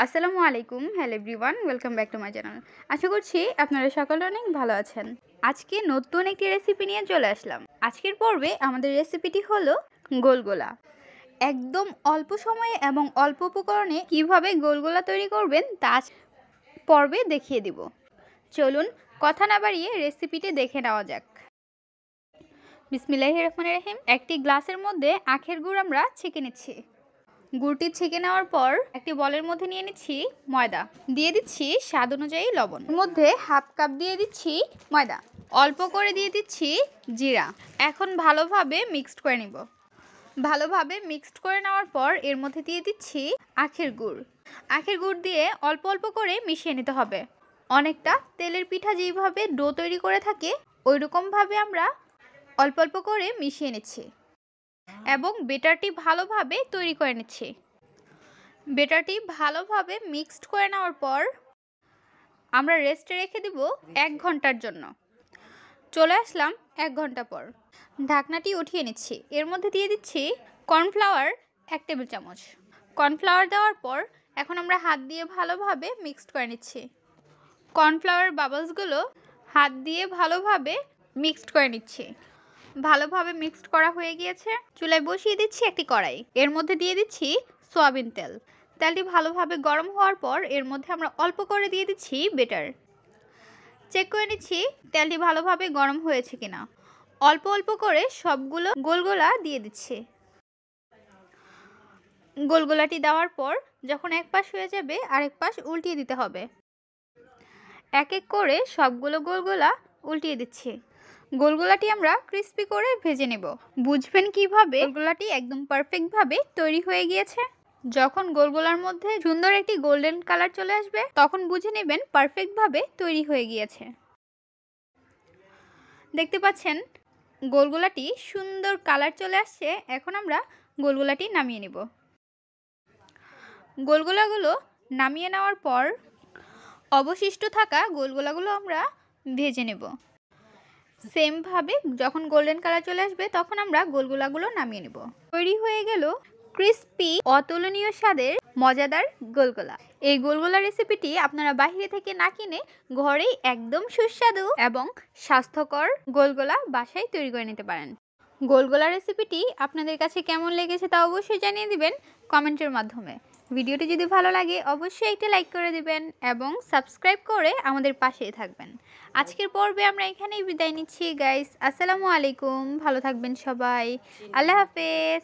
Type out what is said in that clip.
আসসালামু আলাইকুম, hello everyone, welcome back to my channel. আশা করছি আপনারা সকলে অনেক ভালো আছেন। আজকে নতুন একটি রেসিপি নিয়ে চলে আসলাম। আজকের পর্বে আমাদের রেসিপিটি হলো গোলগোলা। একদম অল্প সময়ে এবং অল্প উপকরণে কিভাবে গোলগোলা তৈরি করবেন তা পর্বে দেখিয়ে দিব। চলুন কথা না বাড়িয়ে রেসিপিটি দেখে নেওয়া যাক। বিসমিল্লাহির রহমানির রহিম। একটি গ্লাসের মধ্যে আখের গুড় আমরা ছেঁকে নিচ্ছি। গুড়টি ছেঁকে নেওয়ার পর একটি বলের মধ্যে নিয়ে নিচ্ছি ময়দা, দিয়ে দিচ্ছি স্বাদ অনুযায়ী লবণ, এর মধ্যে হাফ কাপ দিয়ে দিচ্ছি ময়দা, অল্প করে দিয়ে দিচ্ছি জিরা। এখন ভালোভাবে মিক্সড করে নিব। ভালোভাবে মিক্সড করে নেওয়ার পর এর মধ্যে দিয়ে দিচ্ছি আখের গুড়। আখের গুড় দিয়ে অল্প অল্প করে মিশিয়ে নিতে হবে। অনেকটা তেলের পিঠা যেইভাবে ডো তৈরি করে থাকে ওই রকমভাবে আমরা অল্প অল্প করে মিশিয়ে নিচ্ছি এবং বেটারটি ভালোভাবে তৈরি করে নিচ্ছি। বেটারটি ভালোভাবে মিক্সড করে নেওয়ার পর আমরা রেস্টে রেখে দিব 1 ঘন্টার জন্য। চলে আসলাম 1 ঘন্টা পর। ঢাকনাটি উঠিয়ে নিচ্ছি। এর মধ্যে দিয়ে দিচ্ছি কর্নফ্লাওয়ার 1 টেবিল চামচ। কর্নফ্লাওয়ার দেওয়ার পর এখন আমরা হাত দিয়ে ভালোভাবে মিক্সড করে নিচ্ছি। কর্নফ্লাওয়ার বাবলসগুলো হাত দিয়ে ভালোভাবে মিক্সড করে নিচ্ছি। ভালোভাবে মিক্সড করা হয়ে গিয়েছে। চুলায় বসিয়ে দিচ্ছি একটি কড়াই। এর মধ্যে দিয়ে দিচ্ছি সয়াবিন তেল। তেলটি ভালোভাবে গরম হওয়ার পর এর মধ্যে আমরা অল্প করে দিয়ে দিচ্ছি বেটার। চেক করে নিচ্ছি তেলটি ভালোভাবে গরম হয়েছে কিনা। অল্প অল্প করে সবগুলো গোলগোলা দিয়ে দিচ্ছি। গোলগোলাটি দেওয়ার পর যখন এক পাশ হয়ে যাবে আরেক পাশ উল্টিয়ে দিতে হবে। এক এক করে সবগুলো গোলগোলা উল্টিয়ে দিচ্ছি। গোলগোলাটি আমরা ক্রিস্পি করে ভেজে নেব। বুঝবেন কিভাবে গোলগোলাটি একদম পারফেক্টভাবে তৈরি হয়ে গিয়েছে? যখন গোলগোলার মধ্যে সুন্দর একটি গোল্ডেন কালার চলে আসবে তখন বুঝে নেবেন পারফেক্টভাবে তৈরি হয়ে গিয়েছে। দেখতে পাচ্ছেন গোলগোলাটি সুন্দর কালার চলে আসছে। এখন আমরা গোলগোলাটি নামিয়ে নেব। গোলগোলাগুলো নামিয়ে নেওয়ার পর অবশিষ্ট থাকা গোলগোলাগুলো আমরা ভেজে নেব। সেমভাবে যখন গোল্ডেন কালার চলে আসবে তখন আমরা গোলগোলাগুলো নামিয়ে নেব। তৈরি হয়ে গেল ক্রিস্পি অতুলনীয় স্বাদের মজাদার গোলগোলা। এই গোলগোলা রেসিপিটি আপনারা বাইরে থেকে না কিনে ঘরেই একদম সুস্বাদু এবং স্বাস্থ্যকর গোলগোলা বাসায় তৈরি করে নিতে পারেন। গোলগোলা রেসিপিটি আপনাদের কাছে কেমন লেগেছে তা অবশ্যই জানিয়ে দিবেন কমেন্টের মাধ্যমে। ভিডিওটি যদি ভালো লাগে অবশ্যই একটি লাইক করে দিবেন এবং সাবস্ক্রাইব করে আমাদের পাশেই থাকবেন। আজকের পর্বে আমরা এখানেই বিদায় নিচ্ছি গাইস। আসসালামু আলাইকুম, ভালো থাকবেন সবাই। আল্লাহ হাফেজ।